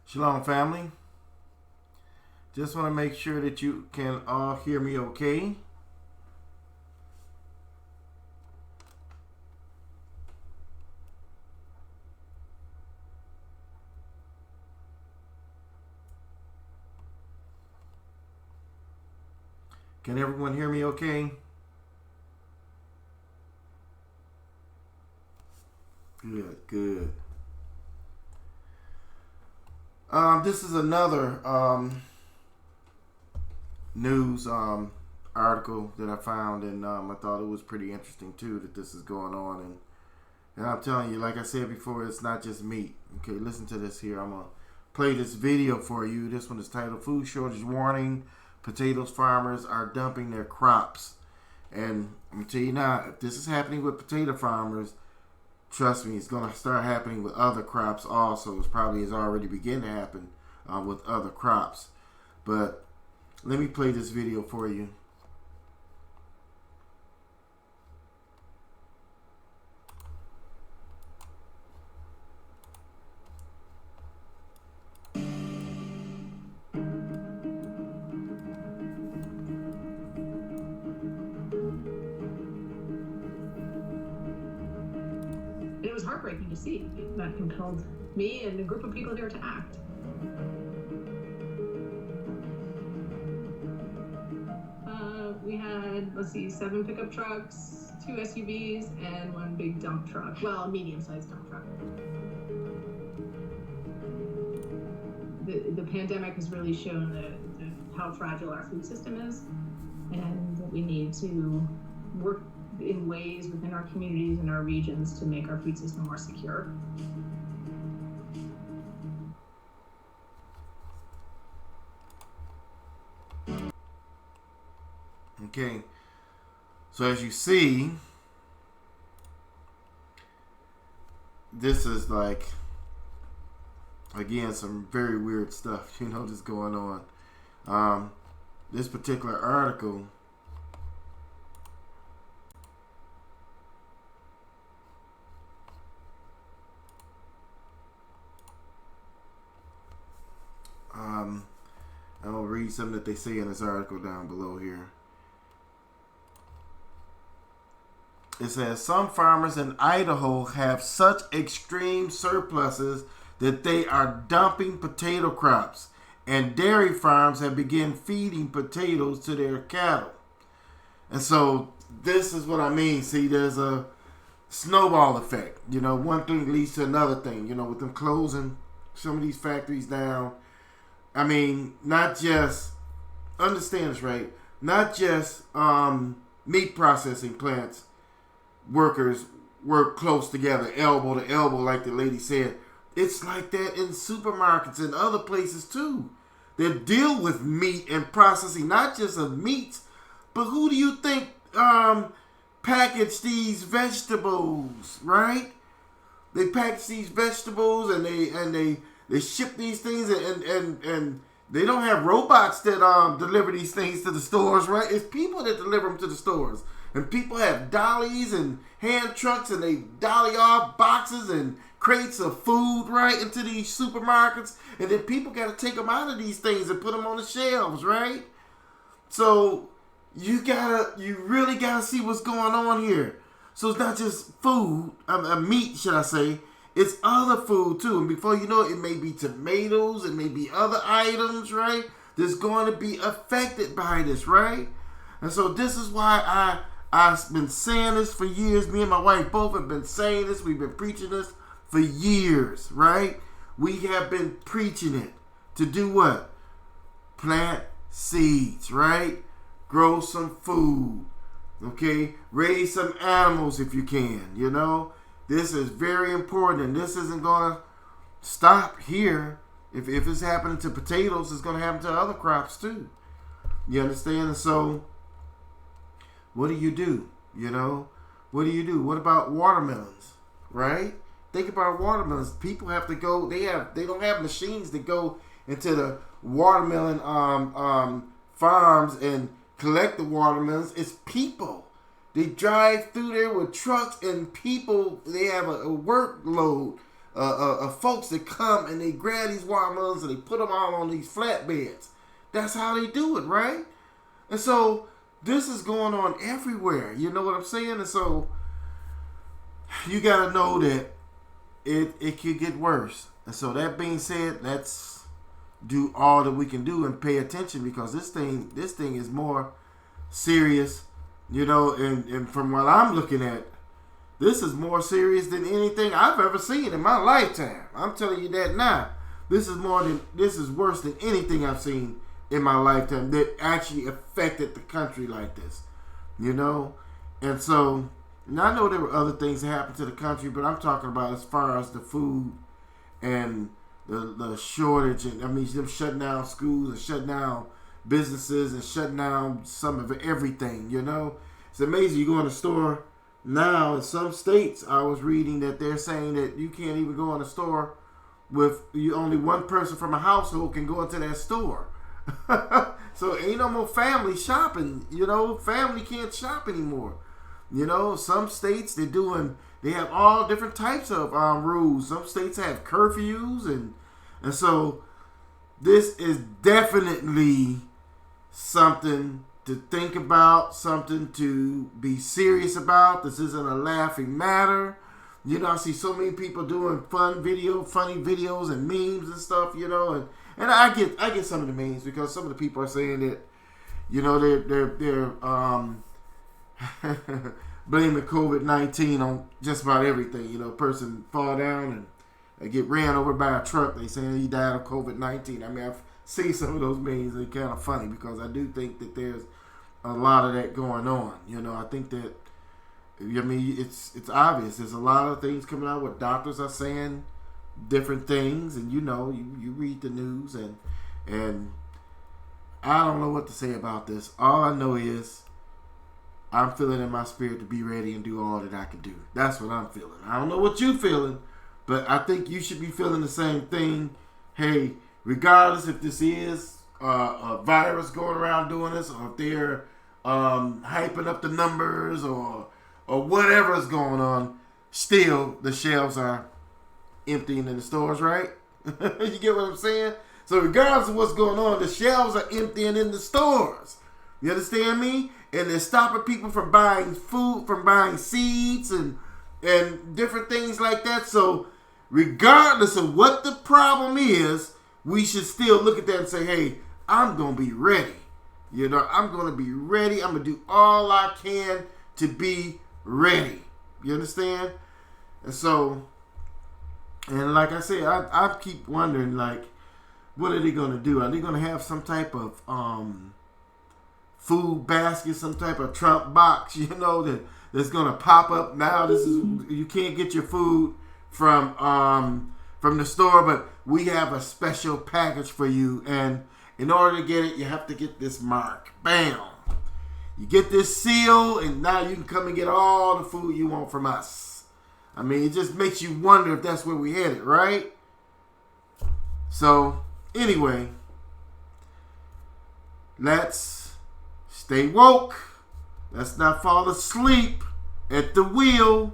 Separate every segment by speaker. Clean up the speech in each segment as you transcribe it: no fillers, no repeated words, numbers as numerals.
Speaker 1: Shalom, family. Just want to make sure that you can all hear me okay. Can everyone hear me okay? Good. This is another news article that I found, and I thought it was pretty interesting too that this is going on. And I'm telling you, like I said before, it's not just meat. Okay, listen to this here. I'm gonna play this video for you. This one is titled "Food Shortage Warning: Potatoes Farmers Are Dumping Their Crops." And I'm gonna tell you now, if this is happening with potato farmers, trust me, it's going to start happening with other crops also. It's probably has already begun to happen with other crops. But let me play this video for you.
Speaker 2: It was heartbreaking to see. That compelled me and a group of people here to act. We had, 7 pickup trucks, 2 SUVs, and 1 big dump truck. Well, a medium-sized dump truck. The pandemic has really shown how fragile our food system is, and that we need to work in ways within our communities and our regions to make our food system more secure.
Speaker 1: Okay, so as you see, this is like, again, some very weird stuff, that's going on. This particular article I'll read something that they say in this article down below here. It says, some farmers in Idaho have such extreme surpluses that they are dumping potato crops, and dairy farms have begun feeding potatoes to their cattle. And so this is what I mean. See, there's a snowball effect. One thing leads to another thing. With them closing some of these factories down. I mean, not just, understand this right, not just meat processing plants workers work close together, elbow to elbow, like the lady said. It's like that in supermarkets and other places too. They deal with meat and processing, not just of meats, but who do you think package these vegetables, right? They package these vegetables and they ship these things and they don't have robots that deliver these things to the stores, right? It's people that deliver them to the stores. And people have dollies and hand trucks, and they dolly off boxes and crates of food right into these supermarkets. And then people got to take them out of these things and put them on the shelves, right? So you really gotta see what's going on here. So it's not just food, meat, should I say? It's other food too. And before you know it, it may be tomatoes, it may be other items, right? That's going to be affected by this, right? And so this is why I've been saying this for years. Me and my wife both have been saying this. We've been preaching this for years, right? We have been preaching it to do what? Plant seeds, right? Grow some food, okay? Raise some animals if you can, This is very important, and this isn't going to stop here. If it's happening to potatoes, it's going to happen to other crops too. You understand? And so what do you do? What do you do? What about watermelons, right? Think about watermelons. People have to go. They don't have machines to go into the watermelon farms and collect the watermelons. It's people. They drive through there with trucks and people. They have a workload folks that come and they grab these watermelons and they put them all on these flatbeds. That's how they do it, right? And so this is going on everywhere. You know what I'm saying? And so you got to know that it could get worse. And so that being said, let's do all that we can do and pay attention, because this thing is more serious, you know, and from what I'm looking at, this is more serious than anything I've ever seen in my lifetime. I'm telling you that now. This is worse than anything I've seen in my lifetime that actually affected the country like this, you know. And so, and I know there were other things that happened to the country, but I'm talking about as far as the food and the shortage, and I mean them shutting down schools and shutting down businesses and shutting down some of everything, you know. It's amazing. You go in the store now in some states, I was reading that they're saying that you can't even go in a store with only one person from a household can go into that store. So ain't no more family shopping, you know. Family can't shop anymore. You know, some states they have all different types of rules. Some states have curfews, and so this is definitely something to think about, something to be serious about. This isn't a laughing matter. You know, I see so many people doing funny videos and memes and stuff, you know, and I get some of the memes, because some of the people are saying that, you know, they're blaming COVID-19 on just about everything. You know, a person fall down and they get ran over by a truck. They saying he died of COVID-19. I mean, I've seen some of those memes. They're kind of funny, because I do think that there's a lot of that going on. You know, I think that, I mean, it's obvious. There's a lot of things coming out where doctors are saying different things, and you know, you read the news, and I don't know what to say about this. All I know is I'm feeling in my spirit to be ready and do all that I can do. That's what I'm feeling. I don't know what you're feeling, but I think you should be feeling the same thing. Hey, regardless if this is a virus going around doing this, or if they're hyping up the numbers, or whatever is going on, still the shelves are emptying in the stores, right? You get what I'm saying? So regardless of what's going on, the shelves are emptying in the stores. You understand me? And they're stopping people from buying food, from buying seeds and different things like that. So regardless of what the problem is, we should still look at that and say, hey, I'm going to be ready. You know, I'm going to be ready. I'm going to do all I can to be ready. You understand? And so, and like I said, I keep wondering, like, what are they going to do? Are they going to have some type of food basket, some type of Trump box, you know, that's going to pop up now? This is, you can't get your food from the store, but we have a special package for you, and in order to get it, you have to get this mark. Bam! You get this seal, and now you can come and get all the food you want from us. I mean, it just makes you wonder if that's where we headed, right? So, anyway, let's stay woke. Let's not fall asleep at the wheel,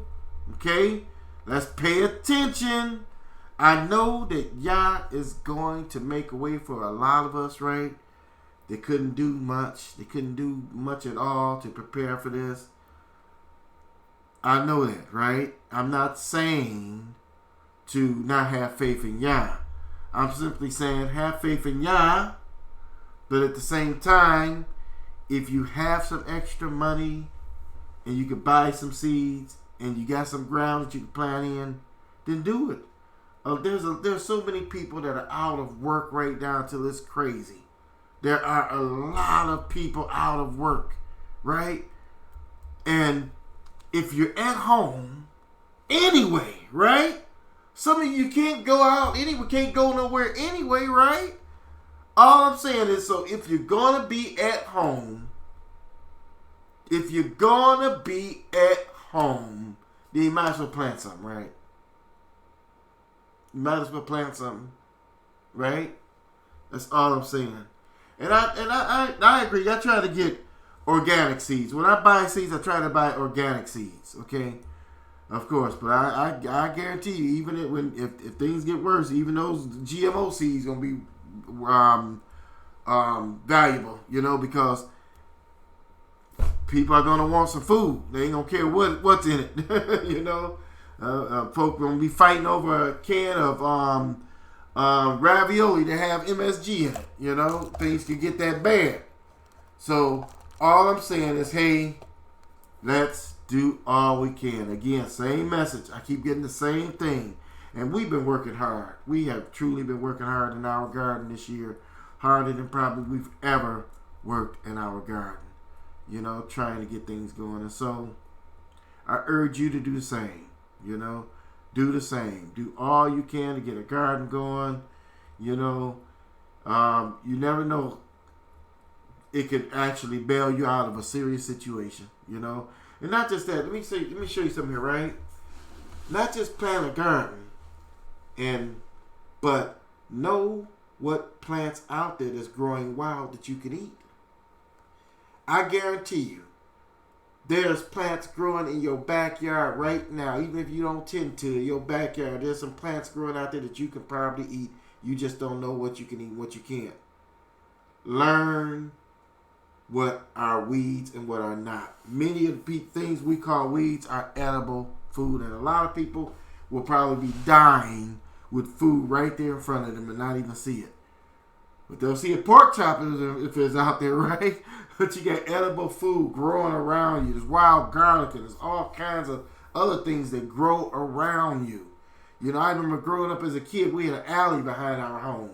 Speaker 1: okay? Let's pay attention. I know that Yah is going to make a way for a lot of us, right? They couldn't do much. They couldn't do much at all to prepare for this. I know that, right? I'm not saying to not have faith in Yah. I'm simply saying have faith in Yah, but at the same time, if you have some extra money and you could buy some seeds and you got some ground that you can plant in, then do it. There's so many people that are out of work right now until it's crazy. There are a lot of people out of work, right? And if you're at home anyway, right? Some of you can't go out anyway, can't go nowhere anyway, right? All I'm saying is, so if you're going to be at home, then you might as well plant something, right? You might as well plant something, right? That's all I'm saying. And I agree. I try to get organic seeds. When I buy seeds, I try to buy organic seeds, okay? Of course, but I guarantee you, even if things get worse, even those GMO seeds gonna be valuable, because people are gonna want some food. They ain't gonna care what's in it, Folk gonna be fighting over a can of ravioli that have MSG in it. Things can get that bad. So all I'm saying is, hey, let's do all we can. Again, same message. I keep getting the same thing. And we've been working hard. We have truly been working hard in our garden this year. Harder than probably we've ever worked in our garden. Trying to get things going. And so I urge you to do the same. Do the same. Do all you can to get a garden going. You never know. It could actually bail you out of a serious situation. And not just that. Let me show you something here, right? Not just plant a garden, but know what plants out there that's growing wild that you can eat. I guarantee you, there's plants growing in your backyard right now. Even if you don't tend to your backyard, there's some plants growing out there that you can probably eat. You just don't know what you can eat and what you can't. Learn what are weeds and what are not. Many of the things we call weeds are edible food, and a lot of people will probably be dying with food right there in front of them and not even see it. But they'll see a pork chop if it's out there, right? But you got edible food growing around you. There's wild garlic and there's all kinds of other things that grow around you. I remember growing up as a kid, we had an alley behind our home.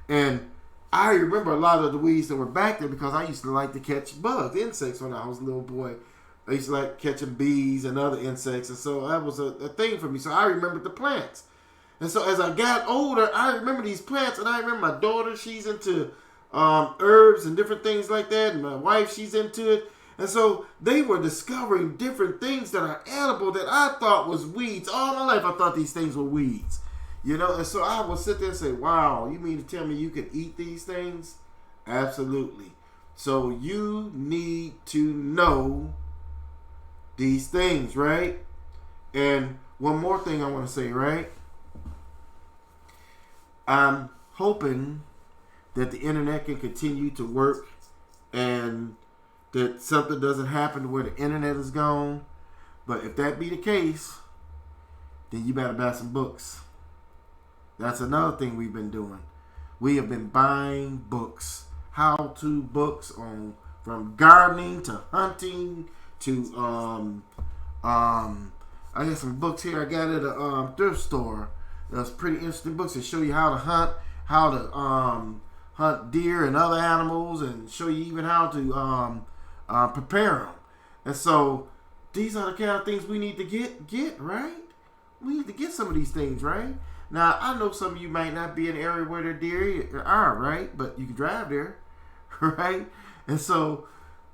Speaker 1: And I remember a lot of the weeds that were back there because I used to like to catch bugs, insects when I was a little boy. I used to like catching bees and other insects. And so that was a thing for me. So I remembered the plants. And so as I got older, I remember these plants. And I remember my daughter, she's into herbs and different things like that. And my wife, she's into it. And so they were discovering different things that are edible that I thought was weeds. All my life I thought these things were weeds. And so I would sit there and say, wow, you mean to tell me you can eat these things? Absolutely. So you need to know these things, right? And one more thing I want to say, right? I'm hoping that the internet can continue to work and that something doesn't happen where the internet is gone. But if that be the case, then you better buy some books. That's another thing we've been doing. We have been buying books, how-to books from gardening to hunting to I got some books here I got at a thrift store. That's pretty interesting books that show you how to hunt, how to hunt deer and other animals, and show you even how to prepare them. And so these are the kind of things we need to get right. We need to get some of these things right. Now, I know some of you might not be in an area where the deer are, right? But you can drive there, right? And so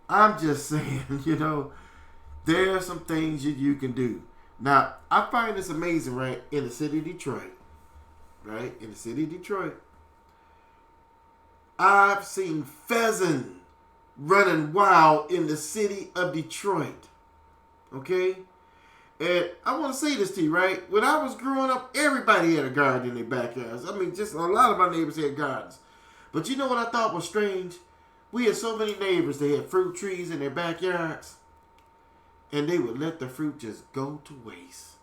Speaker 1: I'm just saying, there are some things that you can do. Now, I find this amazing, right? In the city of Detroit, right? In the city of Detroit, I've seen pheasant running wild in the city of Detroit, okay? And I want to say this to you, right? When I was growing up, everybody had a garden in their backyards. I mean, just a lot of my neighbors had gardens. But you know what I thought was strange? We had so many neighbors that had fruit trees in their backyards, and they would let the fruit just go to waste.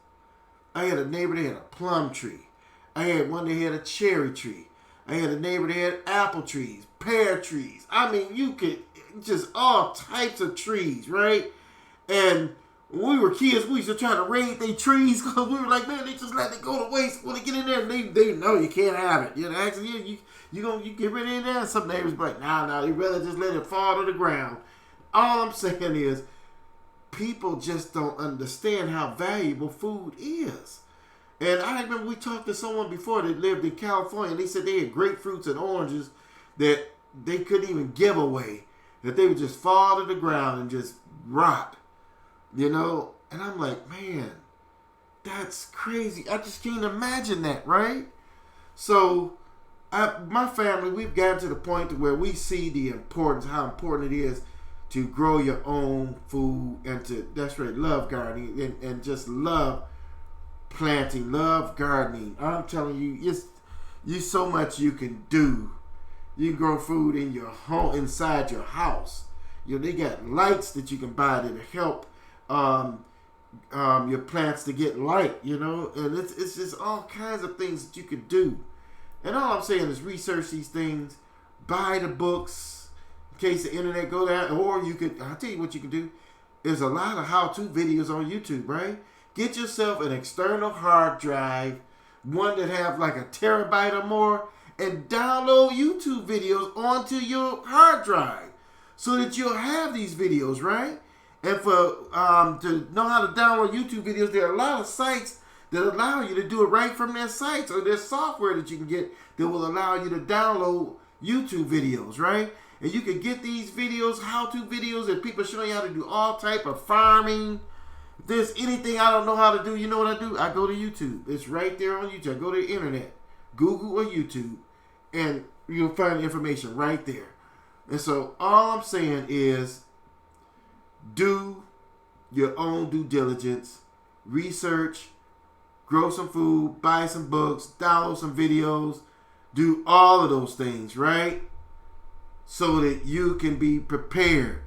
Speaker 1: I had a neighbor that had a plum tree. I had one that had a cherry tree. I had a neighbor that had apple trees, pear trees. I mean, you could just all types of trees, right? And when we were kids, we used to try to raid their trees because we were like, man, they just let it go to waste. When they get in there, they know you can't have it. Actually, you get rid of that. And some neighbors be like, nah, you rather just let it fall to the ground. All I'm saying is, people just don't understand how valuable food is. And I remember we talked to someone before that lived in California, and they said they had grapefruits and oranges that they couldn't even give away, that they would just fall to the ground and just rot. And I'm like, man, that's crazy. I just can't imagine that, right? So, my family, we've gotten to the point to where we see the importance, how important it is to grow your own food and to, that's right, love gardening and just love planting, love gardening. I'm telling you, you so much you can do. You can grow food in your home, inside your house. They got lights that you can buy that help your plants to get light. And it's just all kinds of things that you could do. And all I'm saying is research these things, buy the books in case the internet go down, or I'll tell you what you can do. There's a lot of how-to videos on YouTube, right? Get yourself an external hard drive, one that have like a terabyte or more, and download YouTube videos onto your hard drive so that you'll have these videos, right? And for to know how to download YouTube videos, there are a lot of sites that allow you to do it right from their sites, or there's software that you can get that will allow you to download YouTube videos, right? And you can get these videos, how-to videos, and people showing you how to do all type of farming. If there's anything I don't know how to do, you know what I do? I go to YouTube. It's right there on YouTube. I go to the internet, Google or YouTube, and you'll find the information right there. And so all I'm saying is do your own due diligence, research, grow some food, buy some books, download some videos, do all of those things, right? So that you can be prepared.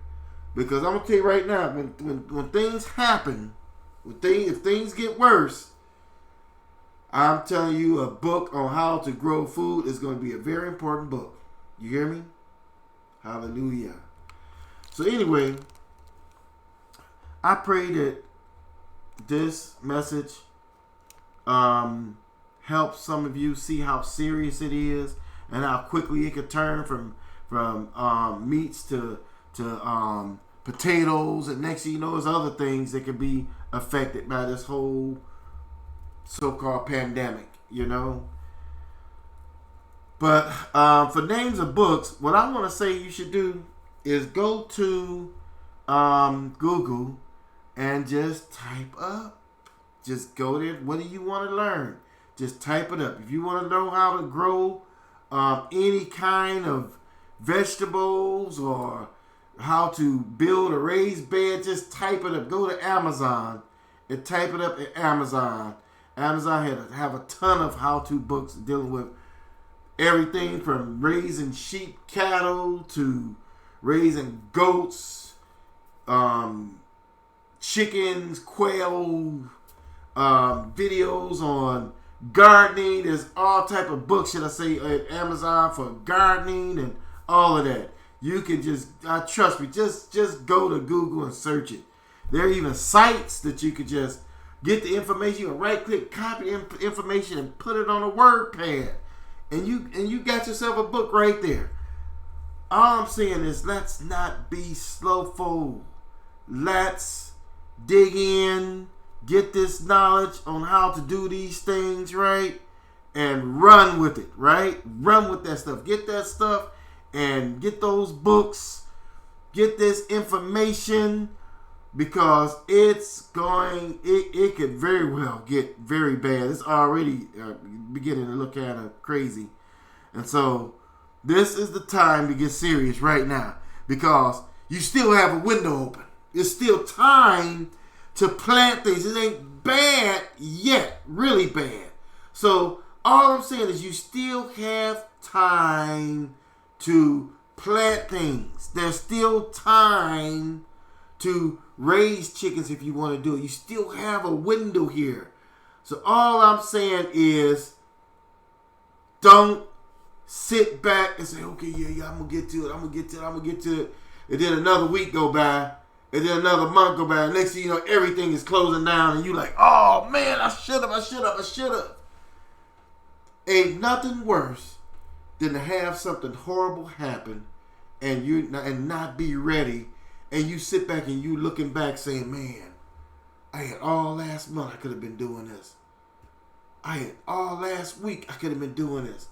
Speaker 1: Because I'm going to tell you right now, when things happen, if things get worse, I'm telling you a book on how to grow food is going to be a very important book. You hear me? Hallelujah. So anyway, I pray that this message helps some of you see how serious it is and how quickly it could turn from meats to potatoes, and next thing you know, there's other things that could be affected by this whole so-called pandemic, But for names of books, what I want to say you should do is go to Google and just type up. Just go there. What do you want to learn? Just type it up. If you want to know how to grow any kind of vegetables or how to build a raised bed, just type it up. Go to Amazon and type it up at Amazon. Amazon have a ton of how-to books dealing with everything from raising sheep, cattle, to raising goats, chickens, quail, videos on gardening. There's all type of books, should I say, at Amazon for gardening and all of that. You can just, trust me, just go to Google and search it. There are even sites that you could just get the information. You can right-click, copy information, and put it on a WordPad. And you got yourself a book right there. All I'm saying is, let's not be slowful. Let's dig in, get this knowledge on how to do these things, right? And run with it, right? Run with that stuff. Get that stuff and get those books. Get this information, because it could very well get very bad. It's already beginning to look kind of crazy. And so this is the time to get serious right now, because you still have a window open. It's still time to plant things. It ain't bad yet, really bad. So all I'm saying is you still have time to plant things. There's still time to raise chickens if you want to do it. You still have a window here. So all I'm saying is, don't sit back and say, okay, yeah, I'm going to get to it. And then another week go by, and then another month go by, and next thing you know, everything is closing down, and you like, oh man, I should have. Ain't nothing worse than to have something horrible happen and not be ready. And you sit back and you looking back saying, man, I had all last month I could have been doing this. I had all last week I could have been doing this.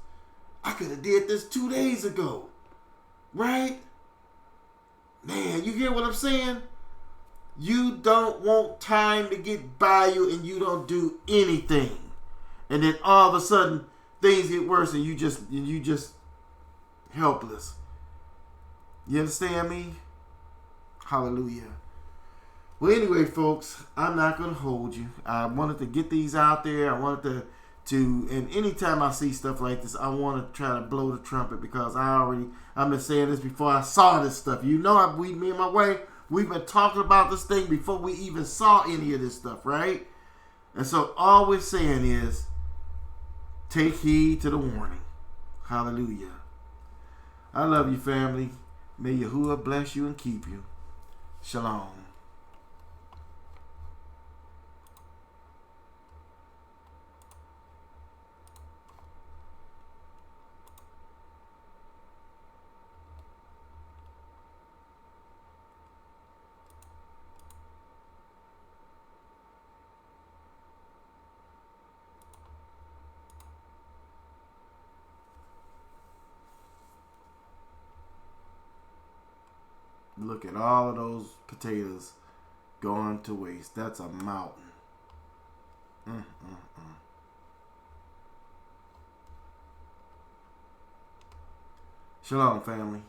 Speaker 1: I could have did this 2 days ago. Right? Man, you hear what I'm saying? You don't want time to get by you and you don't do anything. And then all of a sudden things get worse and you just helpless. You understand me? Hallelujah. Well, anyway, folks, I'm not going to hold you. I wanted to get these out there. I wanted and anytime I see stuff like this, I want to try to blow the trumpet, because I've been saying this before I saw this stuff. You know, me and my wife, we've been talking about this thing before we even saw any of this stuff, right? And so all we're saying is, take heed to the warning. Hallelujah. I love you, family. May Yahuwah bless you and keep you. Shalom. Look at all of those potatoes going to waste. That's a mountain. Shalom, family.